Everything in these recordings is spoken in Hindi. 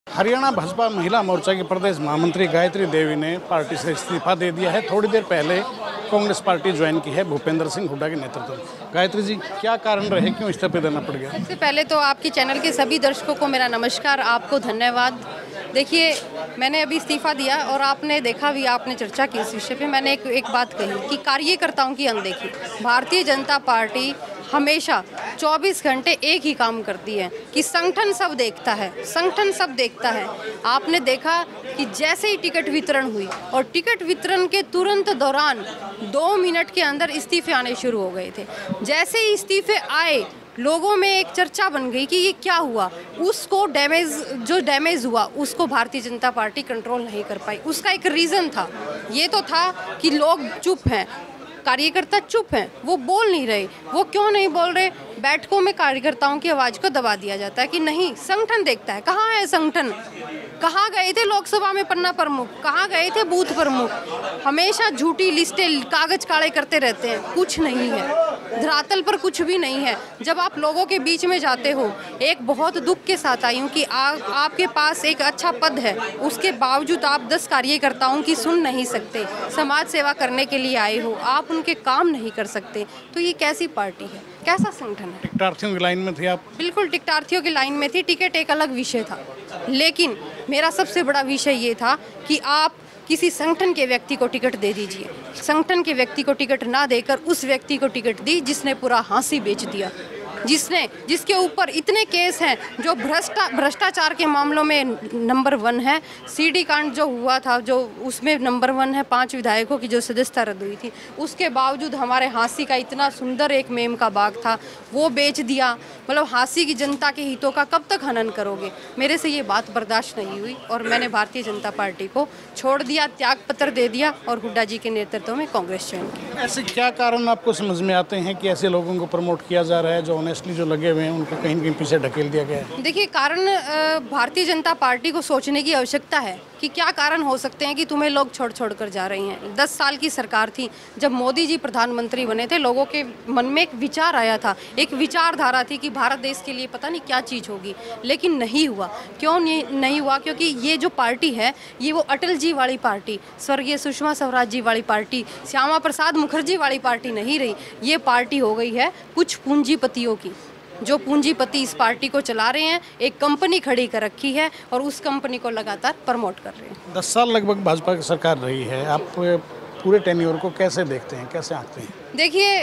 हरियाणा भाजपा महिला मोर्चा की प्रदेश महामंत्री गायत्री देवी ने पार्टी से इस्तीफा दे दिया है। थोड़ी देर पहले कांग्रेस पार्टी ज्वाइन की है भूपेंद्र सिंह हुड्डा के नेतृत्व में। गायत्री जी, क्या कारण रहे, क्यों इस्तीफा देना पड़ गया? सबसे पहले तो आपके चैनल के सभी दर्शकों को मेरा नमस्कार, आपको धन्यवाद। देखिए, मैंने अभी इस्तीफा दिया और आपने देखा भी, आपने चर्चा की इस विषय पे। मैंने एक बात कही कि कार्यकर्ताओं की अनदेखी। भारतीय जनता पार्टी हमेशा 24 घंटे एक ही काम करती है कि संगठन सब देखता है, संगठन सब देखता है। आपने देखा कि जैसे ही टिकट वितरण हुई और टिकट वितरण के तुरंत दौरान 2 मिनट के अंदर इस्तीफे आने शुरू हो गए थे। जैसे ही इस्तीफे आए, लोगों में एक चर्चा बन गई कि ये क्या हुआ। उसको डैमेज हुआ उसको भारतीय जनता पार्टी कंट्रोल नहीं कर पाई। उसका एक रीज़न था, ये तो था कि लोग चुप हैं, कार्यकर्ता चुप हैं, वो बोल नहीं रहे। वो क्यों नहीं बोल रहे? बैठकों में कार्यकर्ताओं की आवाज़ को दबा दिया जाता है कि नहीं, संगठन देखता है। कहाँ है संगठन? कहाँ गए थे लोकसभा में पन्ना प्रमुख? कहाँ गए थे बूथ प्रमुख? हमेशा झूठी लिस्टें, कागज काले करते रहते हैं, कुछ नहीं है, धरातल पर कुछ भी नहीं है। जब आप लोगों के बीच में जाते हो, एक बहुत दुख के साथ आई हूँ कि आपके पास एक अच्छा पद है, उसके बावजूद आप 10 कार्यकर्ताओं की सुन नहीं सकते। समाज सेवा करने के लिए आए हो, आप उनके काम नहीं कर सकते, तो ये कैसी पार्टी है, कैसा संगठन है? टिकटार्थियों की लाइन में थे आप? बिल्कुल टिकटार्थियों की लाइन में थी। टिकट एक अलग विषय था, लेकिन मेरा सबसे बड़ा विषय ये था कि आप किसी संगठन के व्यक्ति को टिकट दे दीजिए। संगठन के व्यक्ति को टिकट ना देकर उस व्यक्ति को टिकट दी जिसने पूरा हाँसी बेच दिया, जिसके ऊपर इतने केस हैं, जो भ्रष्टाचार के मामलों में नंबर 1 है। सीडी कांड जो हुआ था, जो उसमें नंबर 1 है, 5 विधायकों की जो सदस्यता रद्द हुई थी, उसके बावजूद हमारे हाँसी का इतना सुंदर एक मेम का बाग था, वो बेच दिया। मतलब हाँसी की जनता के हितों का कब तक हनन करोगे? मेरे से ये बात बर्दाश्त नहीं हुई और मैंने भारतीय जनता पार्टी को छोड़ दिया, त्याग पत्र दे दिया और हुड्डा जी के नेतृत्व में कांग्रेस ज्वाइन की। ऐसे क्या कारण आपको समझ में आते हैं कि ऐसे लोगों को प्रमोट किया जा रहा है, जो जो लगे हुए हैं उनको कहीं न कहीं पीछे ढकेल दिया गया है? देखिए, कारण भारतीय जनता पार्टी को सोचने की आवश्यकता है कि क्या कारण हो सकते हैं कि तुम्हें लोग छोड़ कर जा रही हैं। 10 साल की सरकार थी, जब मोदी जी प्रधानमंत्री बने थे, लोगों के मन में एक विचार आया था, एक विचारधारा थी कि भारत देश के लिए पता नहीं क्या चीज़ होगी, लेकिन नहीं हुआ। क्यों नहीं हुआ? क्योंकि ये जो पार्टी है, ये वो अटल जी वाली पार्टी, स्वर्गीय सुषमा स्वराज जी वाली पार्टी, श्यामा प्रसाद मुखर्जी वाली पार्टी नहीं रही। ये पार्टी हो गई है कुछ पूंजीपतियों की, जो पूंजीपति इस पार्टी को चला रहे हैं। एक कंपनी खड़ी कर रखी है और उस कंपनी को लगातार प्रमोट कर रहे हैं। 10 साल लगभग भाजपा की सरकार रही है, आप पूरे टेन्योर को कैसे देखते हैं, कैसे आंकते हैं? देखिए,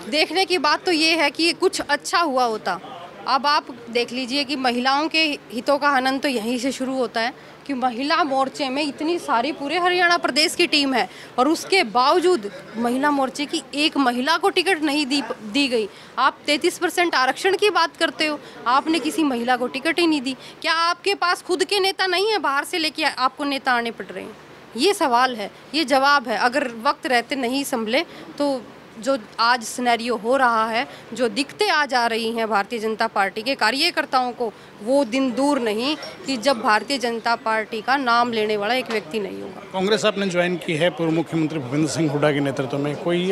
देखने की बात तो ये है कि कुछ अच्छा हुआ होता। अब आप देख लीजिए कि महिलाओं के हितों का हनन तो यहीं से शुरू होता है कि महिला मोर्चे में इतनी सारी पूरे हरियाणा प्रदेश की टीम है और उसके बावजूद महिला मोर्चे की एक महिला को टिकट नहीं दी गई। आप 33% आरक्षण की बात करते हो, आपने किसी महिला को टिकट ही नहीं दी। क्या आपके पास खुद के नेता नहीं है, बाहर से लेके आपको नेता आने पड़ रहे हैं? ये सवाल है, ये जवाब है। अगर वक्त रहते नहीं संभले तो जो आज सिनेरियो हो रहा है, जो दिक्कतें आ जा रही हैं भारतीय जनता पार्टी के कार्यकर्ताओं को, वो दिन दूर नहीं कि जब भारतीय जनता पार्टी का नाम लेने वाला एक व्यक्ति नहीं होगा। कांग्रेस आपने ज्वाइन की है पूर्व मुख्यमंत्री भूपेंद्र सिंह हुड्डा के नेतृत्व में, कोई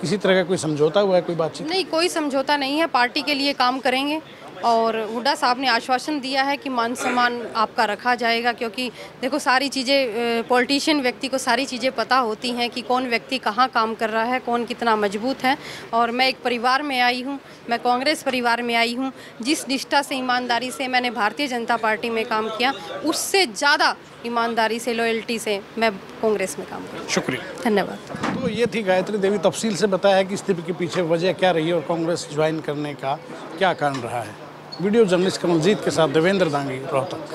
किसी तरह का कोई समझौता हुआ है, कोई बातचीत? नहीं, कोई समझौता नहीं है। पार्टी के लिए काम करेंगे और हुड्डा साहब ने आश्वासन दिया है कि मान सम्मान आपका रखा जाएगा। क्योंकि देखो, सारी चीज़ें, पॉलिटिशियन व्यक्ति को सारी चीज़ें पता होती हैं कि कौन व्यक्ति कहाँ काम कर रहा है, कौन कितना मजबूत है। और मैं एक परिवार में आई हूँ, मैं कांग्रेस परिवार में आई हूँ। जिस निष्ठा से, ईमानदारी से मैंने भारतीय जनता पार्टी में काम किया, उससे ज़्यादा ईमानदारी से, लॉयल्टी से मैं कांग्रेस में काम करूँ। शुक्रिया, धन्यवाद। तो ये थी गायत्री देवी, तफसील से बताया कि इस्तीफे के पीछे वजह क्या रही है और कांग्रेस ज्वाइन करने का क्या कारण रहा है। वीडियो जर्नलिस्ट कमलजीत के साथ देवेंद्र दांगी, रोहतक।